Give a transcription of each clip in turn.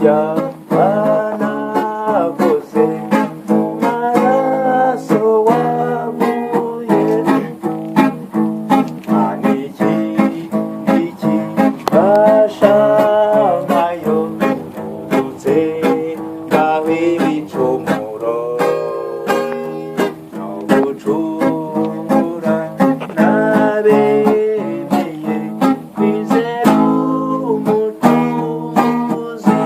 zibya anakoze mu maraso wavuye aniki basha nkayo nuzutse ngaho ibicumuro no gucungura nabemeye kwizera umutuzi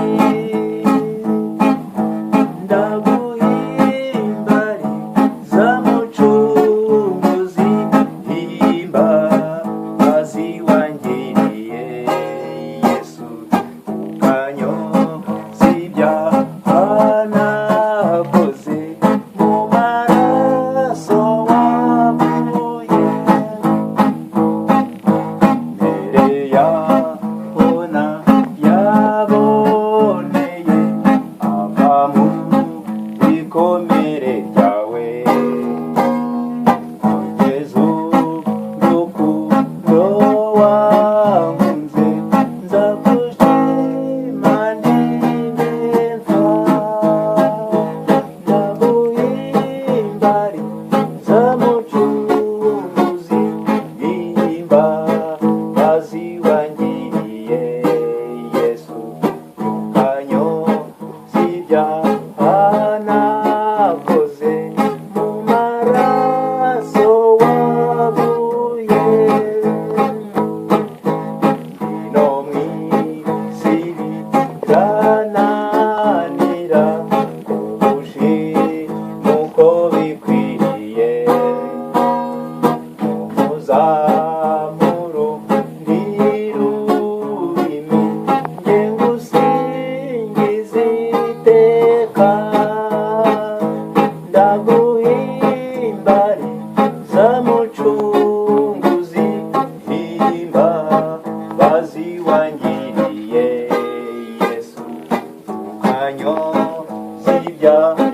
ndaguhimbariza mucunguzi himbazi wangiriye Yesu ukanyoza ibyaha nakoze mu maraso wavuye mbere yabona yaboneye ava mu bikomere byawe kugeza urukundo wankunze nzagushima ndimepfa ndaguhimbariza mucunguzi himbazi wangiriye Yesu ukanyoza ibyaha nakoze mu maraso wavuye ino mw'isi birananira kugushima uko bikwiriye umuzamuro ndirurimi nge ngusingiza iteka ndaguhimbariza mucunguzi himbazi wangiriye Yesu ukanyoza ibyaha